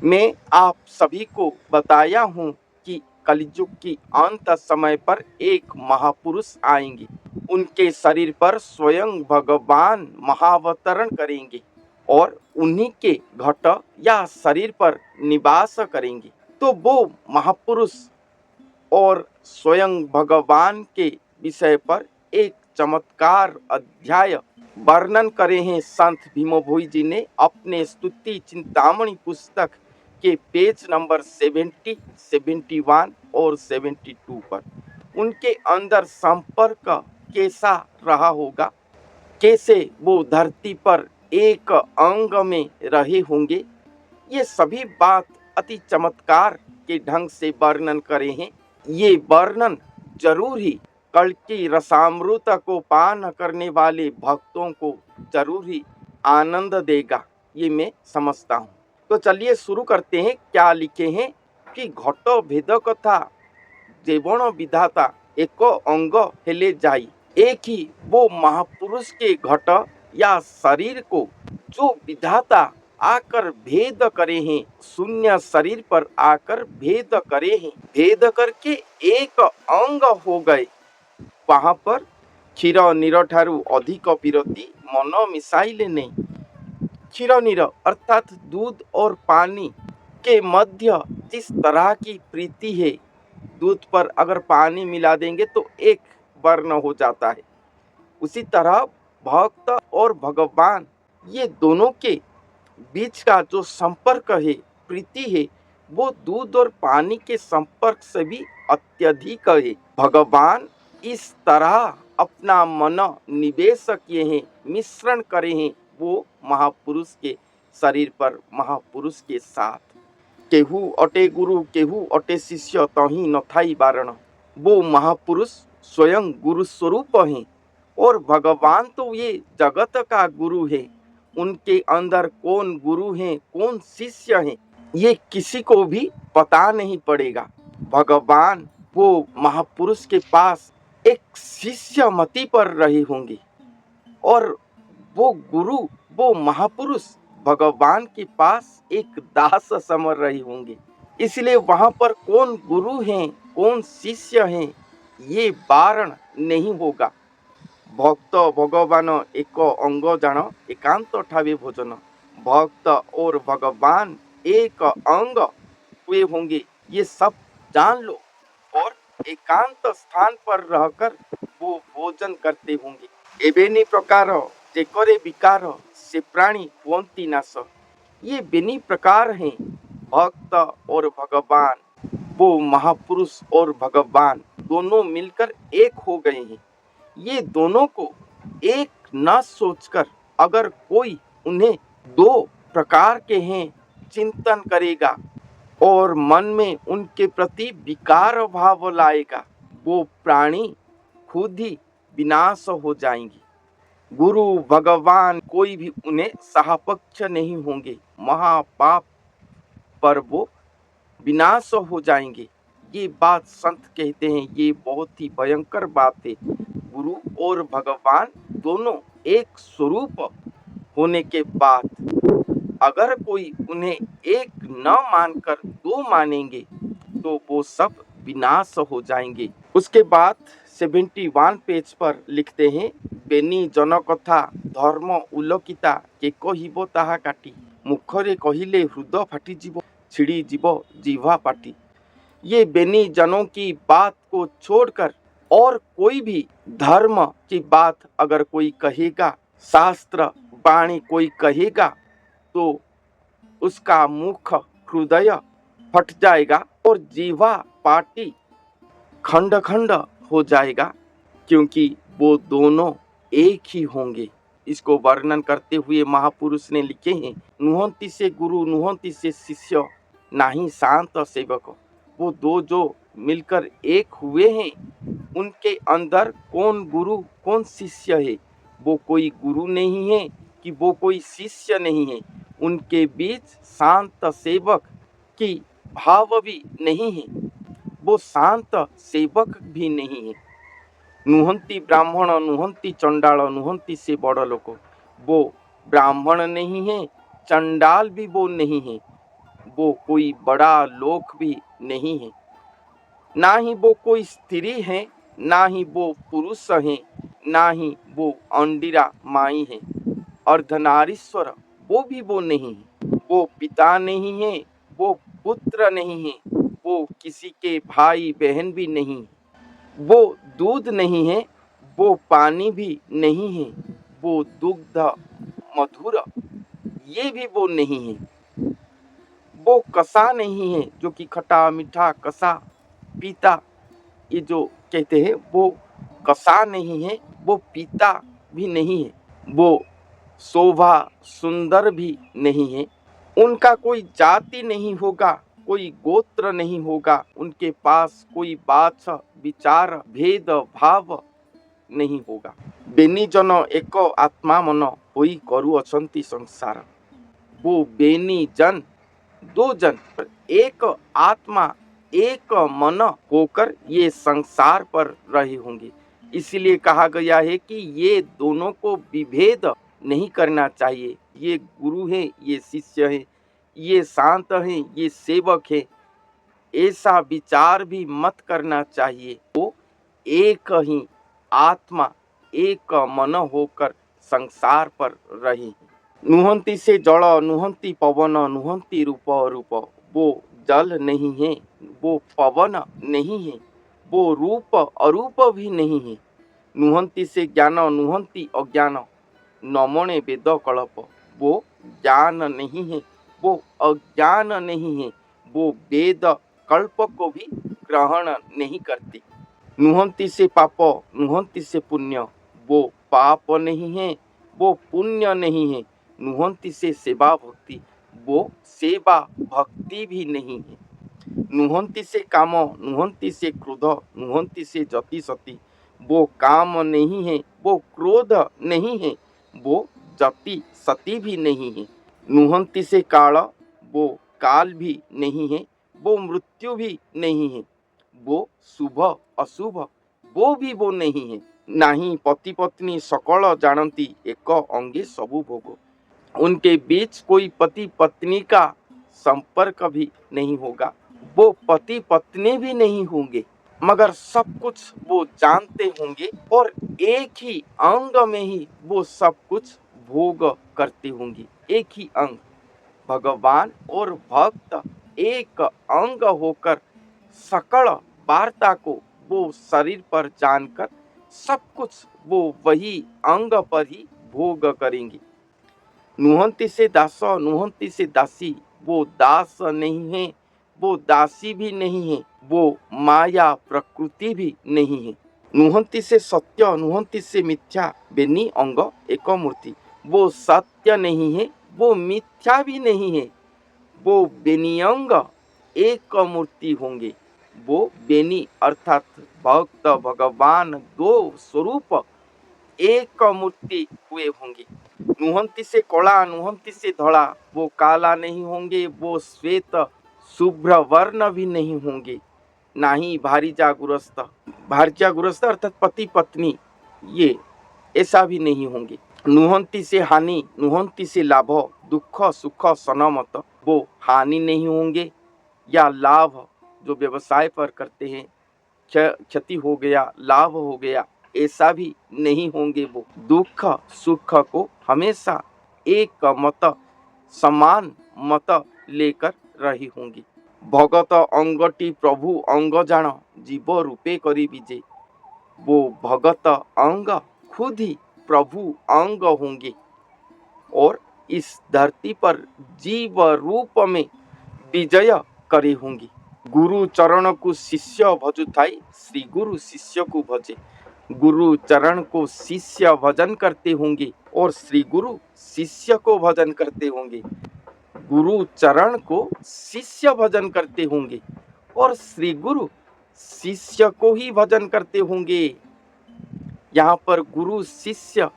मैं आप सभी को बताया हूँ कि कलयुग की अंत समय पर एक महापुरुष आएंगे। उनके शरीर पर स्वयं भगवान महावतरण करेंगे और उन्हीं के घट या शरीर पर निवास करेंगे। तो वो महापुरुष और स्वयं भगवान के विषय पर एक चमत्कार अध्याय वर्णन करे हैं संत भीम भोई जी ने अपने स्तुति चिंतामणि पुस्तक के पेज नंबर 70, 71 और 72 पर। उनके अंदर संपर्क कैसा रहा होगा, कैसे वो धरती पर एक अंग में रहे होंगे, ये सभी बात अति चमत्कार के ढंग से वर्णन करे हैं। ये वर्णन जरूर ही कल्कि रसामृत को पान करने वाले भक्तों को जरूर ही आनंद देगा, ये मैं समझता हूँ। तो चलिए शुरू करते हैं। क्या लिखे हैं कि घट भेद कथा जीवन विधाता एक अंग हेले जाई। एक ही वो महापुरुष के घट या शरीर को जो विधाता आकर भेद करे हैं, शून्य शरीर पर आकर भेद करे हैं, भेद करके एक अंग हो गए। वहां पर क्षीर नीर ठारू अधिक विरति मन मिसाइले नहीं। क्षीर नीर अर्थात दूध और पानी के मध्य जिस तरह की प्रीति है, दूध पर अगर पानी मिला देंगे तो एक वर्ण हो जाता है, उसी तरह भक्त और भगवान ये दोनों के बीच का जो संपर्क है, प्रीति है, वो दूध और पानी के संपर्क से भी अत्यधिक है। भगवान इस तरह अपना मन निवेश किए हैं, मिश्रण करे हैं वो महापुरुष के शरीर पर, महापुरुष के साथ। केहू अटे गुरु केहू अटे शिष्य तही नथाई बारण। वो महापुरुष स्वयं गुरु स्वरूप हैं और भगवान तो ये जगत का गुरु है। उनके अंदर कौन गुरु हैं, कौन शिष्य हैं, ये किसी को भी पता नहीं पड़ेगा। भगवान वो महापुरुष के पास एक शिष्य मति पर रहे होंगे और वो गुरु, वो महापुरुष भगवान के पास एक दास समर रहे होंगे। इसलिए वहां पर कौन गुरु हैं, कौन शिष्य हैं, ये वारण नहीं होगा। भक्त भगवान एक अंग जान एकांत ठावे भोजन। भक्त और भगवान एक अंग हुए होंगे, ये सब जान लो। और एकांत स्थान पर रहकर वो भोजन करते होंगे। एबेनी प्रकार जेकरे विकार से प्राणी हुअंती नाश। ये बेनी प्रकार हैं भक्त और भगवान। वो महापुरुष और भगवान दोनों मिलकर एक हो गए हैं। ये दोनों को एक न सोचकर अगर कोई उन्हें दो प्रकार के हैं चिंतन करेगा और मन में उनके प्रति विकार भाव लाएगा, वो प्राणी खुद ही विनाश हो जाएंगे। गुरु भगवान कोई भी उन्हें सहपक्ष नहीं होंगे, महापाप पर वो विनाश हो जाएंगे। ये बात संत कहते हैं, ये बहुत ही भयंकर बात है। गुरु और भगवान दोनों एक स्वरूप होने के बाद अगर कोई उन्हें एक न मानकर दो मानेंगे तो वो सब विनाश हो जाएंगे। उसके बाद 71 पेज पर लिखते हैं, बेनी जनकथा धर्म उल्लकिता के कहिबो ताहा काटी। मुखरे कहिले हृदय फाटी जीव छिड़ी जीव जीवा पाटी। ये बेनी जनों की बात को छोड़कर और कोई भी धर्म की बात अगर कोई कहेगा, शास्त्र वाणी कोई कहेगा, तो उसका मुख हृदय फट जाएगा और जीवा पाटी खंड खंड हो जाएगा, क्योंकि वो दोनों एक ही होंगे। इसको वर्णन करते हुए महापुरुष ने लिखे हैं, नुहंती से गुरु नुहंती से शिष्य नाही शांत सेवक। वो दो जो मिलकर एक हुए हैं, उनके अंदर कौन गुरु कौन शिष्य है, वो कोई गुरु नहीं है कि वो कोई शिष्य नहीं है। उनके बीच शांत सेवक की भाव भी नहीं है, वो शांत सेवक भी नहीं है। नुहंती ब्राह्मण नुहंती चंडाल नुहंती से बड़ लोक। वो ब्राह्मण नहीं है, चंडाल भी वो नहीं है, वो कोई बड़ा लोक भी नहीं है, ना ही वो कोई स्त्री है, ना ही वो पुरुष है, ना ही वो अंडिरा माई है। अर्धनारीश्वर वो भी वो नहीं है, वो पिता नहीं है, वो पुत्र नहीं है, वो किसी के भाई बहन भी नहीं है, वो दूध नहीं है, वो पानी भी नहीं है, वो दुग्ध मधुर ये भी वो नहीं है, वो कसा नहीं है जो कि खट्टा मीठा कसा पीता, ये जो कहते हैं वो कसा नहीं है, वो पीता भी नहीं है, वो शोभा सुंदर भी नहीं है। उनका कोई जाति नहीं होगा, कोई गोत्र नहीं होगा, उनके पास कोई बात विचार भेद भाव नहीं होगा। बेनी जन एक आत्मा मन होई करुअछंती संसार। वो बेनी जन दो जन पर एक आत्मा एक मन होकर ये संसार पर रहे होंगे। इसलिए कहा गया है कि ये दोनों को विभेद नहीं करना चाहिए। ये गुरु है, ये शिष्य है, ये शांत है, ये सेवक है, ऐसा विचार भी मत करना चाहिए। वो एक ही आत्मा एक मन होकर संसार पर रहे। नुहंती से जल, नुहंती पवन, नुहंती रूप रूप। वो जल नहीं है, वो पवन नहीं है, वो रूप अरूप भी नहीं है। नुहंती से ज्ञान, नुहंती अज्ञान, नमणे वेद कल्प। वो ज्ञान नहीं है, वो अज्ञान नहीं है, वो वेद कल्प को भी ग्रहण नहीं करती। नुहंती से पाप, नुहंती से पुण्य। वो पाप नहीं है, वो पुण्य नहीं है। नुहंती से सेवा भक्ति, वो सेवा भक्ति भी नहीं है। नुहंती से काम, नुहंती से क्रोध, नुहंती से जति सती। वो काम नहीं है, वो क्रोध नहीं है, वो जति सती भी नहीं है। नुहंती से काल, वो काल भी नहीं है, वो मृत्यु भी नहीं है, वो शुभ अशुभ वो भी वो नहीं है। नाही पति पत्नी सकल जानती, एक अंगे सबु भोग। उनके बीच कोई पति पत्नी का संपर्क भी नहीं होगा, वो पति पत्नी भी नहीं होंगे, मगर सब कुछ वो जानते होंगे और एक ही अंग में ही वो सब कुछ भोग करते होंगे। एक ही अंग, भगवान और भक्त एक अंग होकर सकल वार्ता को वो शरीर पर जानकर सब कुछ वो वही अंग पर ही भोग करेंगे। नुहंती से दास, नुहंती से दासी। वो दास नहीं है, वो दासी भी नहीं है, वो माया प्रकृति भी नहीं है। नुहंती से सत्य, नुहंती से मिथ्या। बेनी अंग एक मूर्ति। वो सत्य नहीं है, वो मिथ्या भी नहीं है, वो बेनियंग एक मूर्ति होंगे। वो बेनी अर्थात भक्त भगवान दो स्वरूप एक मूर्ति हुए होंगे। नुहंती से कला, नुहंती से धड़ा। वो काला नहीं होंगे, वो श्वेत शुभ्र वर्ण भी नहीं होंगे, ना ही भारिजा गुरस्त। भारिजा गुरस्त अर्थात पति पत्नी, ये ऐसा भी नहीं होंगे। नुहंती से हानि, नुहंती से लाभ। दुख सुख सनमत। वो हानि नहीं होंगे या लाभ, जो व्यवसाय पर करते हैं, क्षति हो गया लाभ हो गया, ऐसा भी नहीं होंगे। वो दुख सुख को हमेशा एक मत समान मत लेकर रही होंगी। भगत अंगटी प्रभु अंग जान, जीव रूपे करी विजय। वो भगत अंग खुद ही प्रभु अंग होंगे और इस धरती पर जीव रूप में विजय करे होंगी। गुरु चरण को शिष्य भजुथाई, श्री गुरु शिष्य को भजे। गुरु चरण को शिष्य भजन करते होंगे और श्री गुरु शिष्य को भजन करते होंगे। गुरु चरण को शिष्य भजन करते होंगे और श्री गुरु शिष्य को ही भजन करते होंगे। यहाँ पर गुरु शिष्य,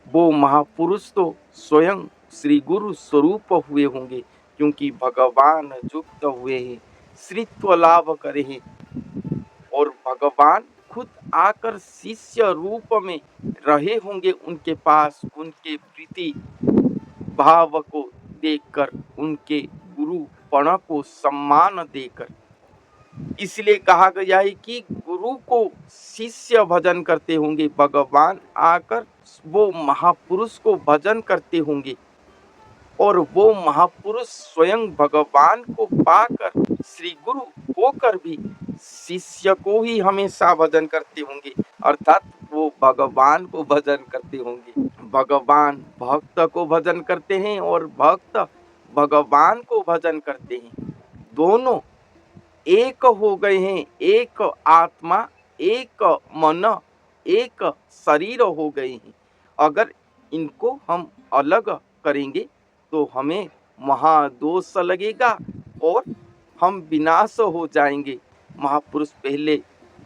वो महापुरुष तो स्वयं श्री गुरु स्वरूप हुए होंगे, क्योंकि भगवान युक्त हुए हैं, श्रीत्व लाभ करे हैं और भगवान खुद आकर शिष्य रूप में रहे होंगे उनके पास। उनके प्रीति भाव को देखकर, उनके पण को सम्मान देकर। इसलिए कहा गया है कि गुरु को शिष्य भजन करते होंगे, भगवान आकर वो महापुरुष को भजन करते होंगे और वो महापुरुष स्वयं भगवान को पाकर श्री गुरु होकर भी शिष्य को ही हमेशा भजन करते होंगे, अर्थात वो भगवान को भजन करते होंगे। भगवान भक्त को भजन करते हैं और भक्त भगवान को भजन करते हैं। दोनों एक हो गए हैं, एक आत्मा, एक मन, एक शरीर हो गए हैं। अगर इनको हम अलग करेंगे तो हमें महादोष लगेगा और हम विनाश हो जाएंगे। महापुरुष पहले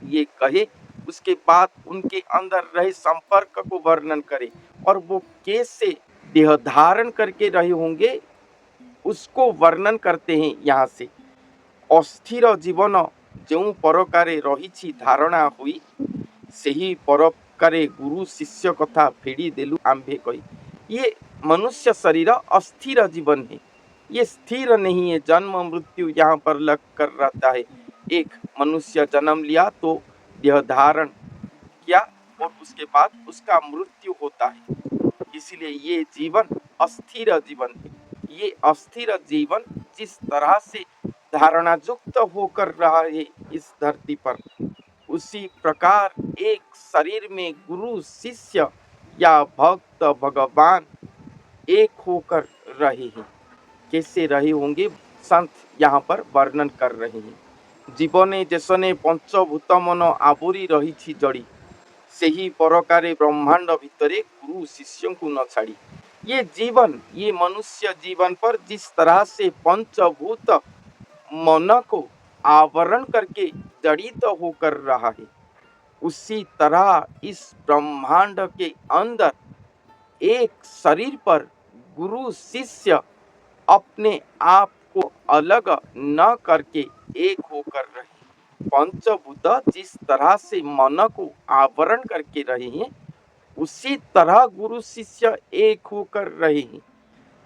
ये कहे, उसके बाद उनके अंदर रहे संपर्क को वर्णन करे और वो कैसे देह धारण करके रहे होंगे उसको वर्णन करते हैं। यहाँ से अस्थिर जीवन जो परकारे रही धारणा हुई सही परकारे गुरु शिष्य कथा फेड़ी देलु आंभे कही। ये मनुष्य शरीर अस्थिर जीवन है, ये स्थिर नहीं है। जन्म मृत्यु यहाँ पर लग कर रहता है। एक मनुष्य जन्म लिया तो देह धारण किया और उसके बाद उसका मृत्यु होता है। इसलिए ये जीवन अस्थिर जीवन है। ये अस्थिर जीवन जिस तरह से धारणा युक्त होकर रहा है इस धरती पर, उसी प्रकार एक शरीर में गुरु शिष्य या भक्त भगवान एक होकर रहे हैं। कैसे रहे होंगे संत यहाँ पर वर्णन कर रहे हैं। जीवने जैसने पंचभूत मन आवरी रही जड़ी, सही परकारे ब्रह्मांड भितरे गुरु शिष्यों को न छाड़ी। ये जीवन, ये मनुष्य जीवन पर जिस तरह से पंचभूत मन को आवरण करके जड़ित होकर रहा है, उसी तरह इस ब्रह्मांड के अंदर एक शरीर पर गुरु शिष्य अपने आप को अलग न करके एक होकर रहे। पंचभूत जिस तरह से मन को आवरण करके रहे हैं, उसी तरह गुरु शिष्य एक होकर रहे हैं।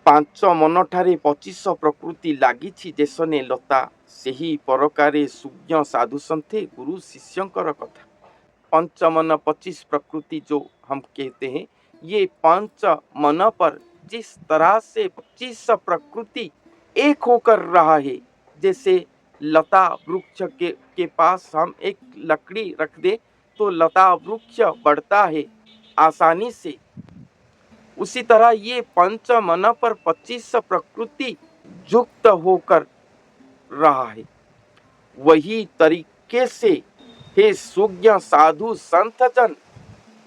पांच मन ठारे 25 प्रकृति लागिछि जेसने लता, सही परकारे सूज्ञ साधु संथे गुरु शिष्यंकर कथा। पंच मन 25 प्रकृति जो हम कहते हैं, ये पंच मन पर जिस तरह से 25 प्रकृति एक होकर रहा है, जैसे लता वृक्ष के पास हम एक लकड़ी रख दे तो लता वृक्ष बढ़ता है आसानी से, उसी तरह ये पंच मन पर 25 प्रकृति युक्त होकर रहा है। वही तरीके से हे सुज्ञ साधु संत जन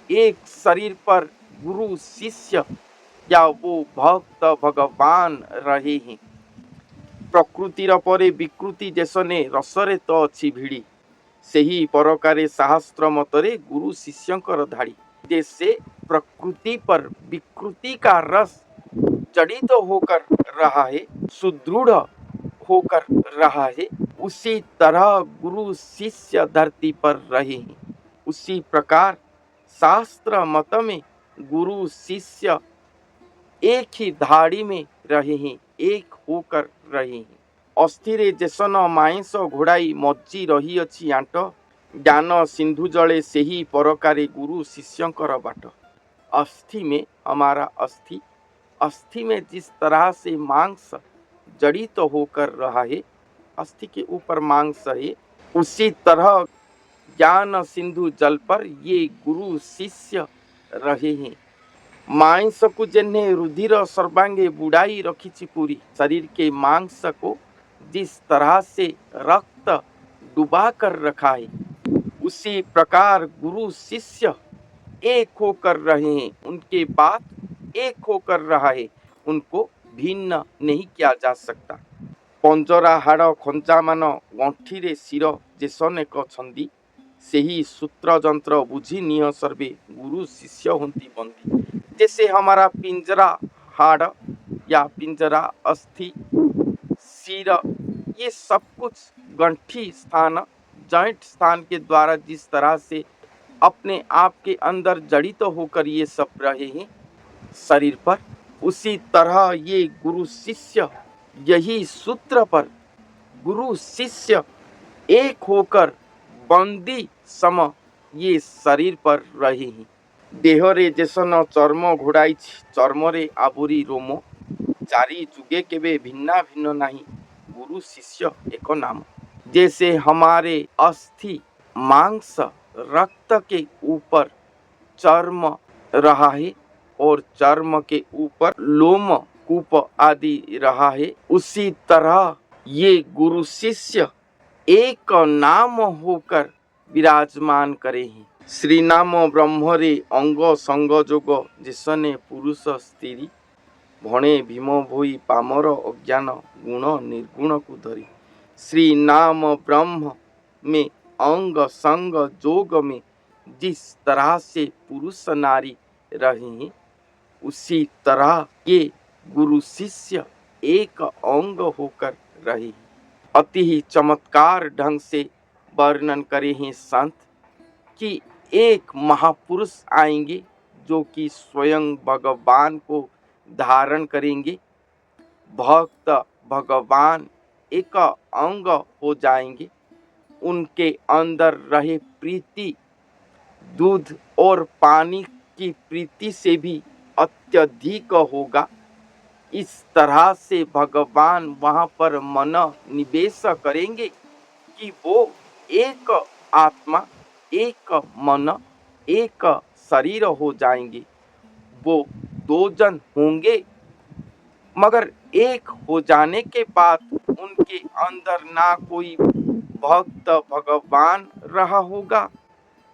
एक शरीर पर गुरु शिष्य या वो भक्त भगवान रहे हैं। प्रकृतिर परे विकृति जैसने रसरे तो अच्छी भिड़ी, सही परकारे शास्त्र मतरे गुरु शिष्यंकर धाड़ी। जैसे प्रकृति पर विकृति का रस जड़ित होकर रहा है, सुदृढ़ होकर रहा है, उसी तरह गुरु शिष्य धरती पर रहे हैं। उसी प्रकार शास्त्र मत में गुरु शिष्य एक ही धाड़ी में रहे हैं, एक होकर रहे हैं। अस्थिरे जैसन माइंस घोड़ाई मज्जी रही अच्छी आंट, ज्ञान सिंधु जले से ही परकारे गुरु शिष्यंकर बाट। अस्थि में हमारा अस्थि, अस्थि में जिस तरह से मांस जड़ित तो होकर रहा है, अस्थि के ऊपर मांस है, उसी तरह ज्ञान सिंधु जल पर ये गुरु शिष्य रहे हैं। मांस को जेन्हे रुधिर सर्वांगे बुड़ाई रखी पूरी, शरीर के मांस को जिस तरह से रक्त डुबा कर रखा है, उसी प्रकार गुरु शिष्य एक होकर रहे हैं। उनके बाद एक होकर रहा है, उनको भिन्न नहीं किया जा सकता। पंजरा हाड़ खंजा मान गंठी शिर जेसन एक छंदी, सही सूत्र जंत्र बुझी निह सर्वे गुरु शिष्य होती बंदी। जैसे हमारा पिंजरा हाड़ या पिंजरा अस्थि सिर, ये सब कुछ गंठी स्थान जॉइंट स्थान के द्वारा जिस तरह से अपने आप के अंदर जड़ित तो होकर ये सब रहे हैं शरीर पर, उसी तरह ये गुरु शिष्य यही सूत्र पर गुरु शिष्य एक होकर बंदी सम ये शरीर पर रही। देहरे जेसन चर्म घोड़ाई चर्मरे आबुरी रोम, चारि जुगे केबे भिन्ना भिन्न नहीं, गुरु शिष्य एक नाम। जैसे हमारे अस्थि मांस रक्त के ऊपर चर्म रहा है और चर्म के ऊपर लोम कूप आदि रहा है, उसी तरह ये गुरु शिष्य एक नाम होकर विराजमान करे हैं। श्री नाम ब्रह्मरे अंग संग जोग, जिसने पुरुष स्त्री भणे भीम भोई पामर अज्ञान गुण निर्गुण को धरी। श्री नाम ब्रह्म में अंग संग जोग में जिस तरह से पुरुष नारी रहे हैं, उसी तरह ये गुरु शिष्य एक अंग होकर रहे। अति ही चमत्कार ढंग से वर्णन करे हैं संत कि एक महापुरुष आएंगे जो कि स्वयं भगवान को धारण करेंगे। भक्त भगवान एक अंग हो जाएंगे। उनके अंदर रहे प्रीति दूध और पानी की प्रीति से भी अत्यधिक होगा। इस तरह से भगवान वहाँ पर मन निवेश करेंगे कि वो एक आत्मा, एक मन, एक शरीर हो जाएंगे। वो दो जन होंगे, मगर एक हो जाने के बाद उनके अंदर ना कोई भक्त भगवान रहा होगा,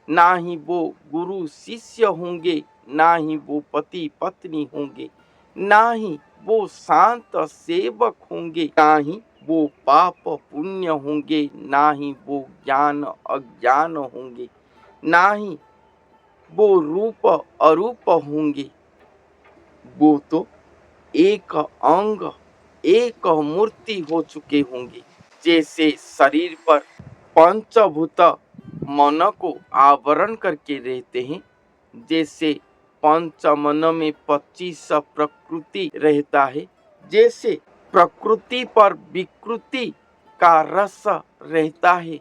ना ही वो गुरु शिष्य होंगे, ना ही वो पति पत्नी होंगे, ना ही वो शांत सेवक होंगे, ना ही वो पाप पुण्य होंगे, ना ही वो ज्ञान अज्ञान होंगे, ना ही वो रूप अरूप होंगे। वो तो एक अंग, एक मूर्ति हो चुके होंगे। जैसे शरीर पर पंचभूत मन को आवरण करके रहते हैं, जैसे पंच मन में 25 प्रकृति रहता है, जैसे प्रकृति पर विकृति का रस रहता है,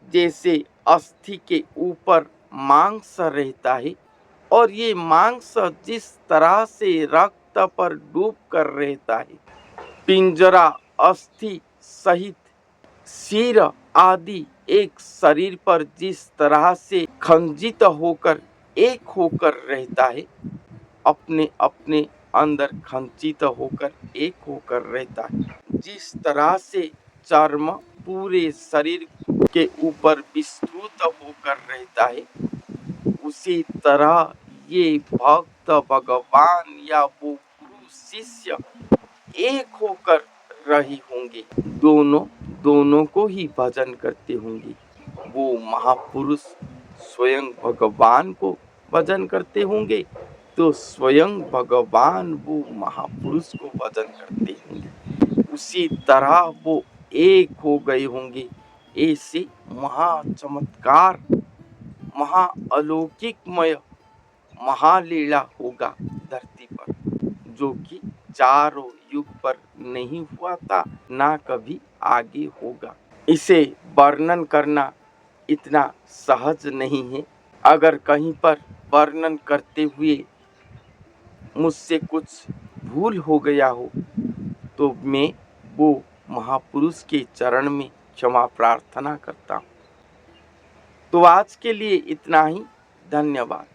जैसे अस्थि के ऊपर मांस रहता है, और ये मांस जिस तरह से रक्त पर डूब कर रहता है, पिंजरा अस्थि सहित सिर आदि एक शरीर पर जिस तरह से खंजित होकर एक होकर रहता है, अपने अपने अंदर खंजित होकर एक होकर रहता है, जिस तरह से चर्म पूरे शरीर के ऊपर विस्तृत होकर रहता है, उसी तरह ये भक्त भगवान या वो गुरु शिष्य एक होकर रही होंगे। दोनों को ही भजन करते होंगे। वो महापुरुष स्वयं भगवान को भजन करते होंगे, तो स्वयं भगवान वो महापुरुष को भजन करते होंगे। उसी तरह वो एक हो गए होंगे। ऐसे महाचमत्कार, महाअलौकिकमय महालीला होगा धरती पर, जो कि चारों युग पर नहीं हुआ था, ना कभी आगे होगा। इसे वर्णन करना इतना सहज नहीं है। अगर कहीं पर वर्णन करते हुए मुझसे कुछ भूल हो गया हो, तो मैं वो महापुरुष के चरण में क्षमा प्रार्थना करता हूँ। तो आज के लिए इतना ही। धन्यवाद।